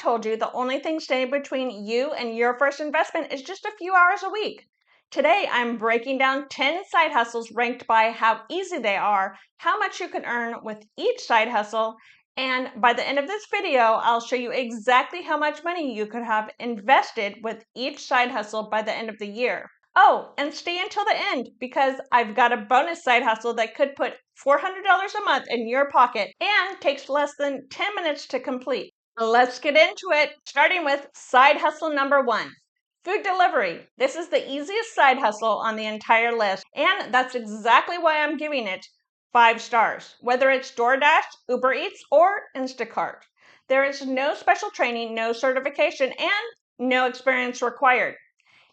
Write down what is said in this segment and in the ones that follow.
told you the only thing standing between you and your first investment is just a few hours a week. Today, I'm breaking down 10 side hustles ranked by how easy they are, how much you can earn with each side hustle, and by the end of this video, I'll show you exactly how much money you could have invested with each side hustle by the end of the year. Oh, and stay until the end because I've got a bonus side hustle that could put $400 a month in your pocket and takes less than 10 minutes to complete. Let's get into it, starting with side hustle number 1. Food delivery. This is the easiest side hustle on the entire list, and that's exactly why I'm giving it 5 stars, whether it's DoorDash, Uber Eats, or Instacart. There is no special training, no certification, and no experience required.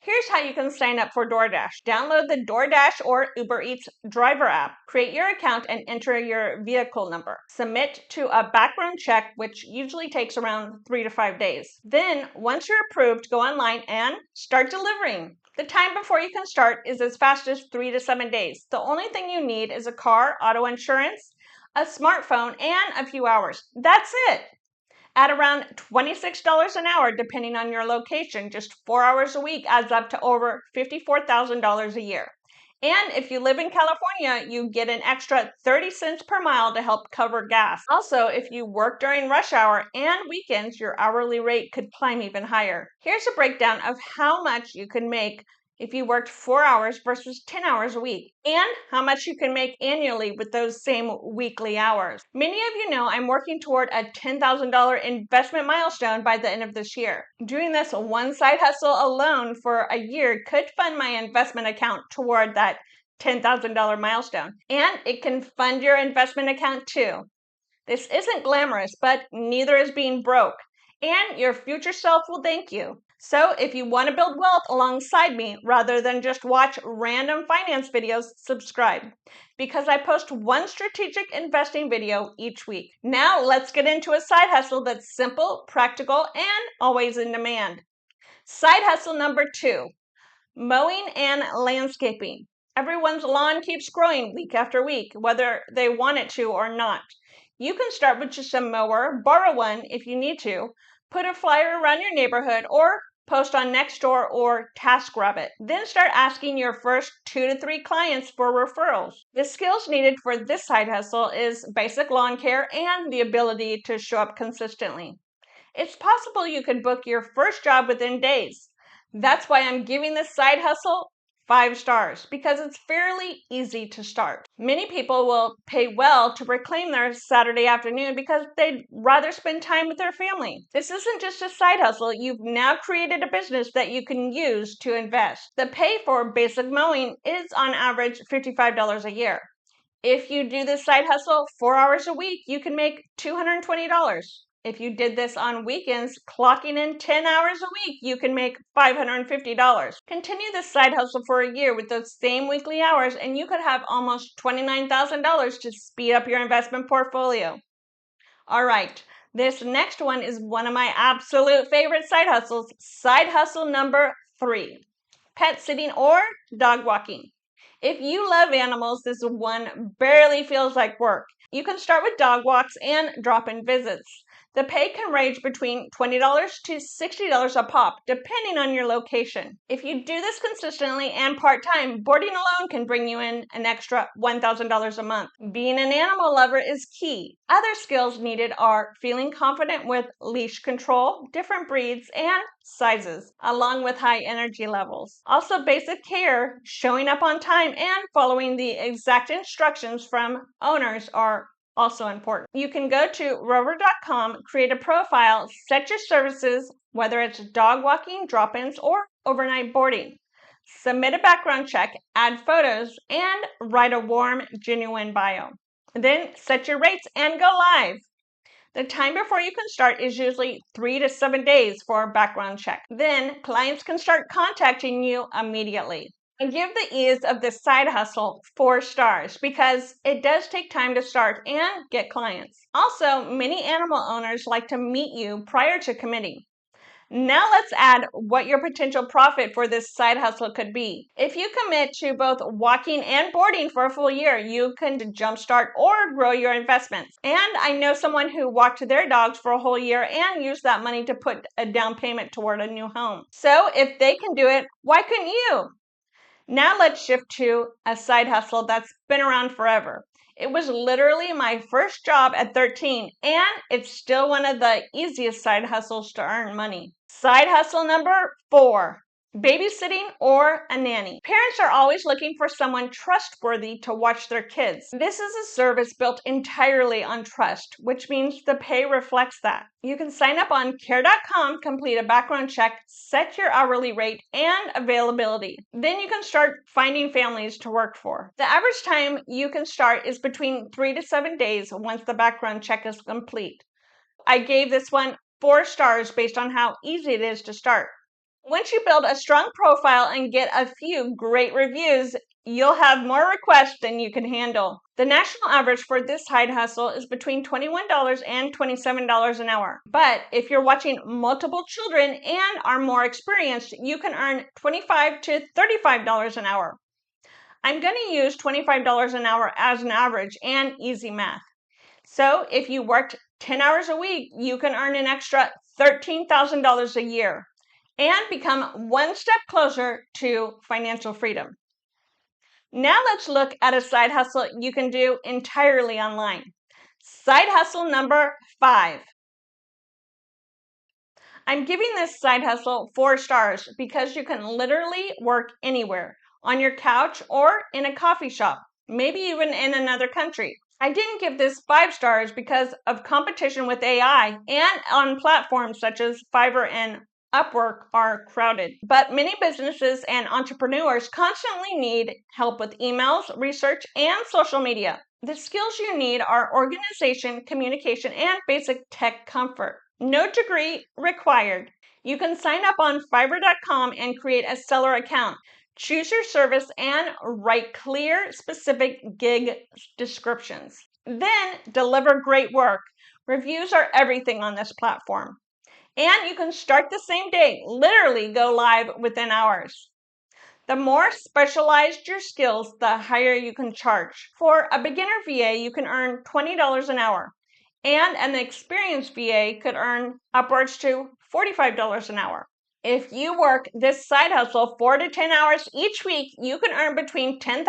Here's how you can sign up for DoorDash. Download the DoorDash or Uber Eats driver app. Create your account and enter your vehicle number. Submit to a background check, which usually takes around 3 to 5 days. Then, once you're approved, go online and start delivering. The time before you can start is as fast as 3 to 7 days. The only thing you need is a car, auto insurance, a smartphone, and a few hours. That's it. At around $26 an hour, depending on your location, just 4 hours a week adds up to over $54,000 a year. And if you live in California, you get an extra 30 cents per mile to help cover gas. Also, if you work during rush hour and weekends, your hourly rate could climb even higher. Here's a breakdown of how much you can make if you worked 4 hours versus 10 hours a week, and how much you can make annually with those same weekly hours. Many of you know I'm working toward a $10,000 investment milestone by the end of this year. Doing this one side hustle alone for a year could fund my investment account toward that $10,000 milestone, and it can fund your investment account too. This isn't glamorous, but neither is being broke, and your future self will thank you. So if you want to build wealth alongside me rather than just watch random finance videos, subscribe because I post one strategic investing video each week. Now let's get into a side hustle that's simple, practical, and always in demand. Side hustle number 2, mowing and landscaping. Everyone's lawn keeps growing week after week, whether they want it to or not. You can start with just a mower, borrow one if you need to, put a flyer around your neighborhood, or post on Nextdoor or TaskRabbit. Then start asking your first 2 to 3 clients for referrals. The skills needed for this side hustle is basic lawn care and the ability to show up consistently. It's possible you could book your first job within days. That's why I'm giving this side hustle 5 stars, because it's fairly easy to start. Many people will pay well to reclaim their Saturday afternoon because they'd rather spend time with their family. This isn't just a side hustle, you've now created a business that you can use to invest. The pay for basic mowing is on average $55 a year. If you do this side hustle 4 hours a week, you can make $220. If you did this on weekends, clocking in 10 hours a week, you can make $550. Continue this side hustle for a year with those same weekly hours, and you could have almost $29,000 to speed up your investment portfolio. All right, this next one is one of my absolute favorite side hustles. Side hustle number 3, pet sitting or dog walking. If you love animals, this one barely feels like work. You can start with dog walks and drop-in visits. The pay can range between $20 to $60 a pop, depending on your location. If you do this consistently and part-time, boarding alone can bring you in an extra $1,000 a month. Being an animal lover is key. Other skills needed are feeling confident with leash control, different breeds, and sizes, along with high energy levels. Also, basic care, showing up on time, and following the exact instructions from owners are also important. You can go to rover.com, create a profile, set your services, whether it's dog walking, drop-ins, or overnight boarding. Submit a background check, add photos, and write a warm, genuine bio. Then set your rates and go live. The time before you can start is usually 3 to 7 days for a background check. Then clients can start contacting you immediately. And give the ease of this side hustle 4 stars because it does take time to start and get clients. Also, many animal owners like to meet you prior to committing. Now let's add what your potential profit for this side hustle could be. If you commit to both walking and boarding for a full year, you can jumpstart or grow your investments. And I know someone who walked their dogs for a whole year and used that money to put a down payment toward a new home. So if they can do it, why couldn't you? Now let's shift to a side hustle that's been around forever. It was literally my first job at 13, and it's still one of the easiest side hustles to earn money. Side hustle number 4. Babysitting or a nanny. Parents are always looking for someone trustworthy to watch their kids. This is a service built entirely on trust, which means the pay reflects that. You can sign up on care.com, complete a background check, set your hourly rate and availability. Then you can start finding families to work for. The average time you can start is between 3 to 7 days once the background check is complete. I gave this one 4 stars based on how easy it is to start. Once you build a strong profile and get a few great reviews, you'll have more requests than you can handle. The national average for this side hustle is between $21 and $27 an hour. But if you're watching multiple children and are more experienced, you can earn $25 to $35 an hour. I'm going to use $25 an hour as an average and easy math. So if you worked 10 hours a week, you can earn an extra $13,000 a year and become one step closer to financial freedom. Now let's look at a side hustle you can do entirely online. Side hustle number 5. I'm giving this side hustle 4 stars because you can literally work anywhere, on your couch or in a coffee shop, maybe even in another country. I didn't give this 5 stars because of competition with AI and on platforms such as Fiverr and Upwork are crowded. But many businesses and entrepreneurs constantly need help with emails, research, and social media. The skills you need are organization, communication, and basic tech comfort. No degree required. You can sign up on Fiverr.com and create a seller account. Choose your service and write clear, specific gig descriptions. Then deliver great work. Reviews are everything on this platform. And you can start the same day, literally go live within hours. The more specialized your skills, the higher you can charge. For a beginner VA, you can earn $20 an hour, and an experienced VA could earn upwards to $45 an hour. If you work this side hustle 4 to 10 hours each week, you can earn between $10,000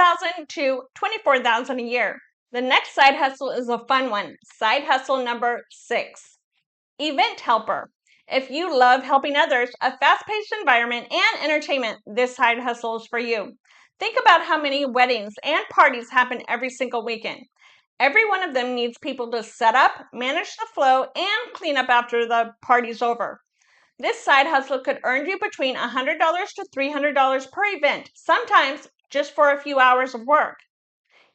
to $24,000 a year. The next side hustle is a fun one. Side hustle number 6. Event helper. If you love helping others, a fast-paced environment, and entertainment, this side hustle is for you. Think about how many weddings and parties happen every single weekend. Every one of them needs people to set up, manage the flow, and clean up after the party's over. This side hustle could earn you between $100 to $300 per event, sometimes just for a few hours of work.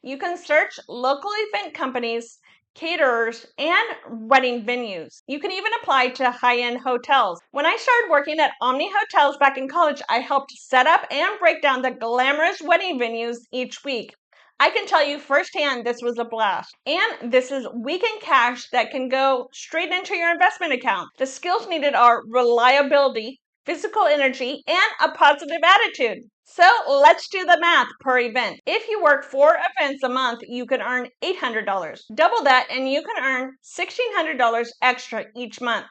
You can search local event companies, caterers, and wedding venues. You can even apply to high-end hotels. When I started working at Omni Hotels back in college, I helped set up and break down the glamorous wedding venues each week. I can tell you firsthand this was a blast. And this is weekend cash that can go straight into your investment account. The skills needed are reliability, physical energy, and a positive attitude. So let's do the math per event. If you work 4 events a month, you can earn $800. Double that and you can earn $1,600 extra each month.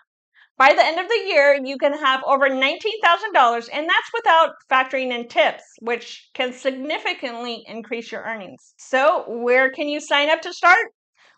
By the end of the year, you can have over $19,000, and that's without factoring in tips, which can significantly increase your earnings. So where can you sign up to start?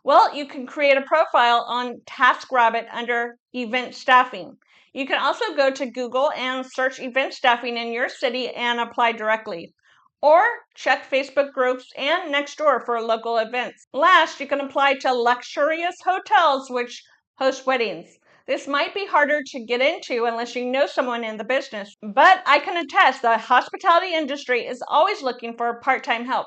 Well, you can create a profile on TaskRabbit under event staffing. You can also go to Google and search event staffing in your city and apply directly. Or check Facebook groups and Nextdoor for local events. Last, you can apply to luxurious hotels which host weddings. This might be harder to get into unless you know someone in the business, but I can attest the hospitality industry is always looking for part-time help.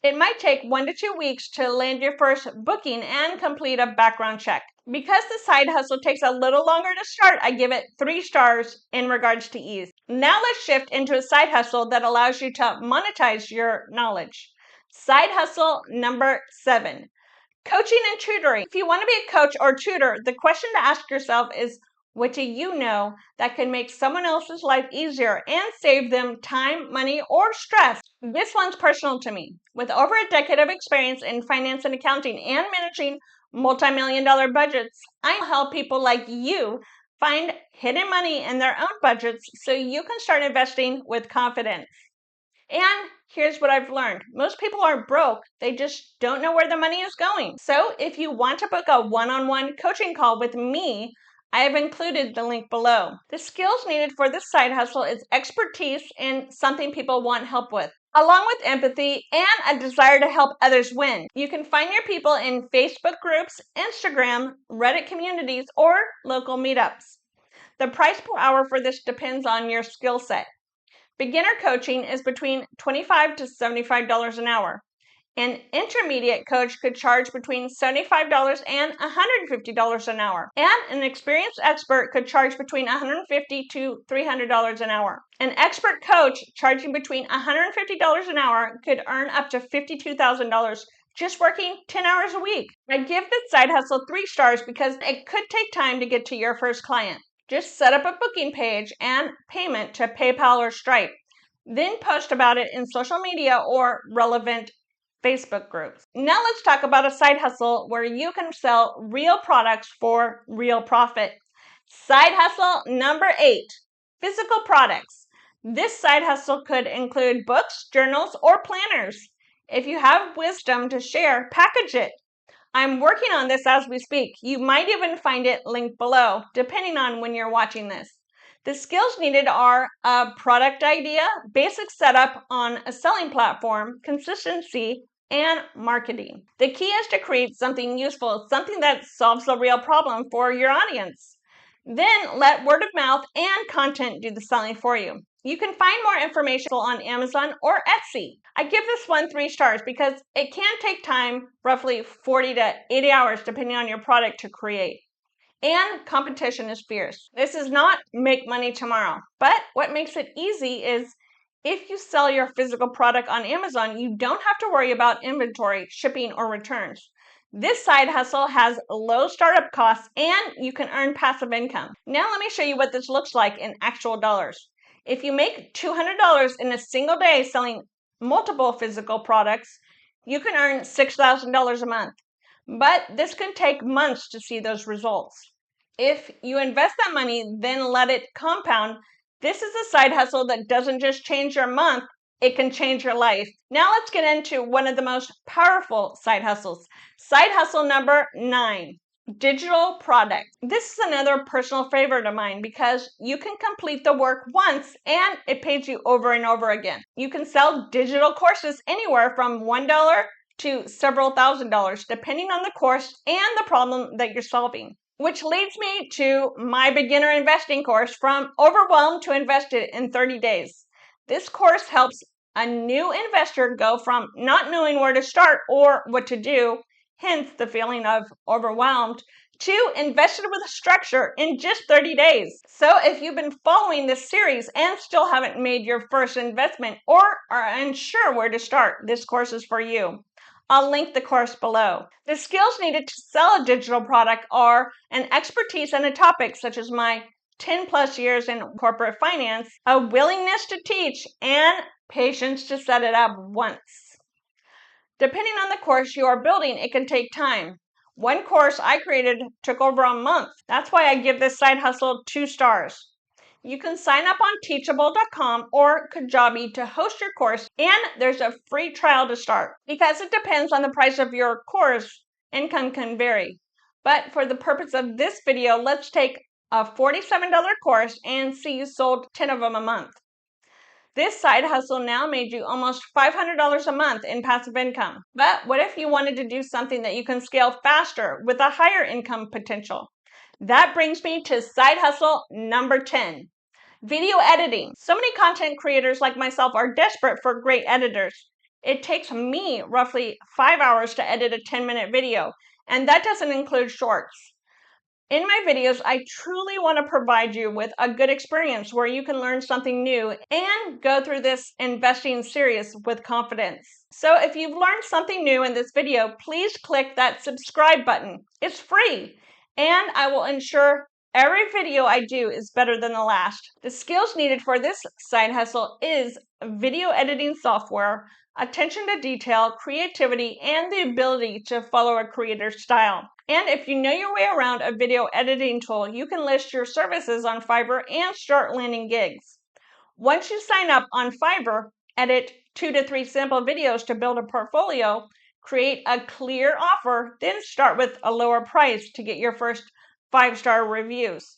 It might take 1 to 2 weeks to land your first booking and complete a background check. Because the side hustle takes a little longer to start, I give it 3 stars in regards to ease. Now let's shift into a side hustle that allows you to monetize your knowledge. Side hustle number 7. Coaching and tutoring. If you want to be a coach or tutor, the question to ask yourself is, What do you know that can make someone else's life easier and save them time, money, or stress? This one's personal to me. With over a decade of experience in finance and accounting and managing multi-million-dollar budgets, I help people like you find hidden money in their own budgets so you can start investing with confidence. And here's what I've learned. Most people aren't broke, they just don't know where the money is going. So if you want to book a one-on-one coaching call with me, I have included the link below. The skills needed for this side hustle is expertise in something people want help with, along with empathy and a desire to help others win. You can find your people in Facebook groups, Instagram, Reddit communities, or local meetups. The price per hour for this depends on your skill set. Beginner coaching is between $25 to $75 an hour. An intermediate coach could charge between $75 and $150 an hour. And an experienced expert could charge between $150 to $300 an hour. An expert coach charging between $150 an hour could earn up to $52,000 just working 10 hours a week. I give this side hustle 3 stars because it could take time to get to your first client. Just set up a booking page and payment to PayPal or Stripe. Then post about it in social media or relevant Facebook groups. Now let's talk about a side hustle where you can sell real products for real profit. Side hustle number 8, physical products. This side hustle could include books, journals, or planners. If you have wisdom to share, package it. I'm working on this as we speak. You might even find it linked below, depending on when you're watching this. The skills needed are a product idea, basic setup on a selling platform, consistency, and marketing. The key is to create something useful, something that solves a real problem for your audience. Then let word of mouth and content do the selling for you. You can find more information on Amazon or Etsy. I give this one 3 stars because it can take time, roughly 40 to 80 hours, depending on your product to create. And competition is fierce. This is not make money tomorrow, but what makes it easy is if you sell your physical product on Amazon, you don't have to worry about inventory, shipping, or returns. This side hustle has low startup costs and you can earn passive income. Now let me show you what this looks like in actual dollars. If you make $200 in a single day selling multiple physical products, you can earn $6,000 a month. But this can take months to see those results. If you invest that money, then let it compound. This is a side hustle that doesn't just change your month, it can change your life. Now let's get into one of the most powerful side hustles. Side hustle number 9, digital product. This is another personal favorite of mine because you can complete the work once and it pays you over and over again. You can sell digital courses anywhere from $1 to several $1,000s, depending on the course and the problem that you're solving. Which leads me to my beginner investing course, From Overwhelmed to Invested in 30 Days. This course helps a new investor go from not knowing where to start or what to do, hence the feeling of overwhelmed, to invested with a structure in just 30 days. So if you've been following this series and still haven't made your first investment or are unsure where to start, this course is for you. I'll link the course below. The skills needed to sell a digital product are an expertise in a topic such as my 10 plus years in corporate finance, a willingness to teach, and patience to set it up once. Depending on the course you are building, it can take time. One course I created took over a month. That's why I give this side hustle 2 stars. You can sign up on Teachable.com or Kajabi to host your course, and there's a free trial to start. Because it depends on the price of your course, income can vary. But for the purpose of this video, let's take a $47 course and see you sold 10 of them a month. This side hustle now made you almost $500 a month in passive income. But what if you wanted to do something that you can scale faster with a higher income potential? That brings me to side hustle number 10. Video editing. So many content creators like myself are desperate for great editors. It takes me roughly 5 hours to edit a 10-minute video, and that doesn't include shorts. In my videos, I truly want to provide you with a good experience where you can learn something new and go through this investing series with confidence. So if you've learned something new in this video, please click that subscribe button. It's free, and I will ensure Every video I do is better than the last. The skills needed for this side hustle is video editing software, attention to detail, creativity, and the ability to follow a creator's style. And if you know your way around a video editing tool, you can list your services on Fiverr and start landing gigs. Once you sign up on Fiverr, edit 2 to 3 sample videos to build a portfolio, create a clear offer, then start with a lower price to get your first 5-star reviews.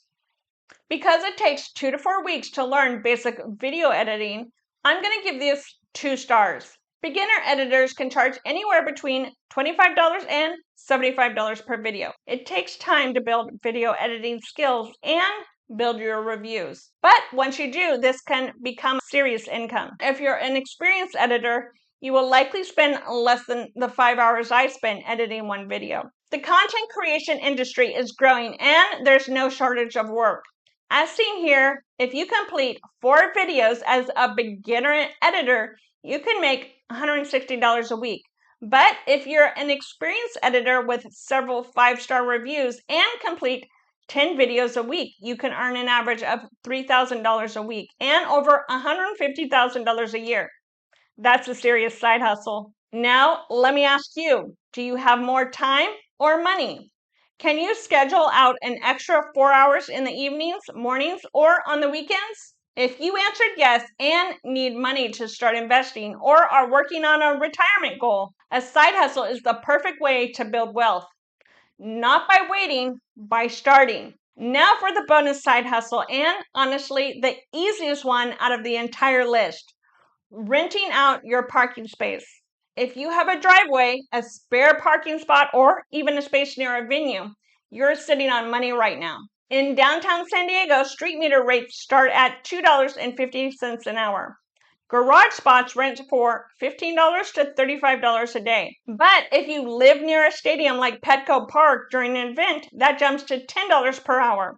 Because it takes 2 to 4 weeks to learn basic video editing, I'm going to give this 2 stars. Beginner editors can charge anywhere between $25 and $75 per video. It takes time to build video editing skills and build your reviews. But once you do, this can become serious income. If you're an experienced editor, you will likely spend less than the 5 hours I spend editing one video. The content creation industry is growing and there's no shortage of work. As seen here, if you complete 4 videos as a beginner editor, you can make $160 a week. But if you're an experienced editor with several 5-star reviews and complete 10 videos a week, you can earn an average of $3,000 a week and over $150,000 a year. That's a serious side hustle. Now, let me ask you, do you have more time or money? Can you schedule out an extra 4 hours in the evenings, mornings, or on the weekends? If you answered yes and need money to start investing or are working on a retirement goal, a side hustle is the perfect way to build wealth. Not by waiting, by starting. Now for the bonus side hustle, and honestly, the easiest one out of the entire list. Renting out your parking space. If you have a driveway, a spare parking spot, or even a space near a venue, you're sitting on money right now. In downtown San Diego, street meter rates start at $2.50 an hour. Garage spots rent for $15 to $35 a day. But if you live near a stadium like Petco Park during an event, that jumps to $10 per hour.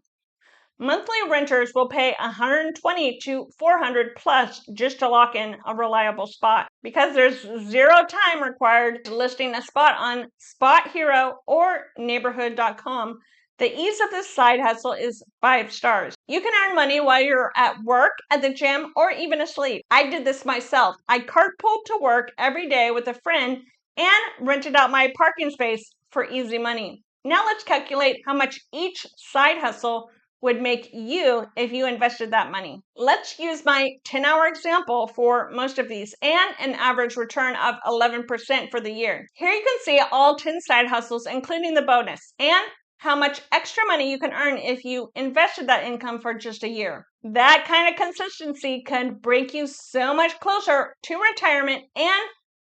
Monthly renters will pay $120 to $400 plus just to lock in a reliable spot. Because there's zero time required listing a spot on Spot Hero or Neighborhood.com, the ease of this side hustle is 5 stars. You can earn money while you're at work, at the gym, or even asleep. I did this myself. I carpooled to work every day with a friend and rented out my parking space for easy money. Now let's calculate how much each side hustle would make you if you invested that money. Let's use my 10-hour example for most of these and an average return of 11% for the year. Here you can see all 10 side hustles, including the bonus, and how much extra money you can earn if you invested that income for just a year. That kind of consistency can bring you so much closer to retirement and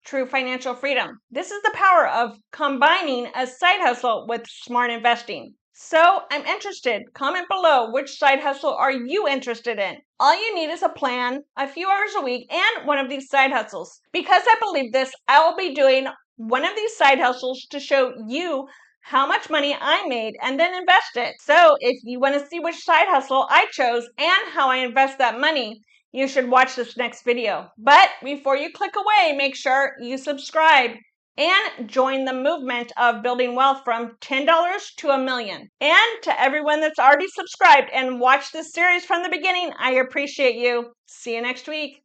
true financial freedom. This is the power of combining a side hustle with smart investing. So I'm interested. Comment below, which side hustle are you interested in? All you need is a plan, a few hours a week, and one of these side hustles. Because I believe this, I will be doing one of these side hustles to show you how much money I made and then invest it. So if you want to see which side hustle I chose and how I invest that money, you should watch this next video. But before you click away, make sure you subscribe and join the movement of building wealth from $10 to $1 million. And to everyone that's already subscribed and watched this series from the beginning, I appreciate you. See you next week.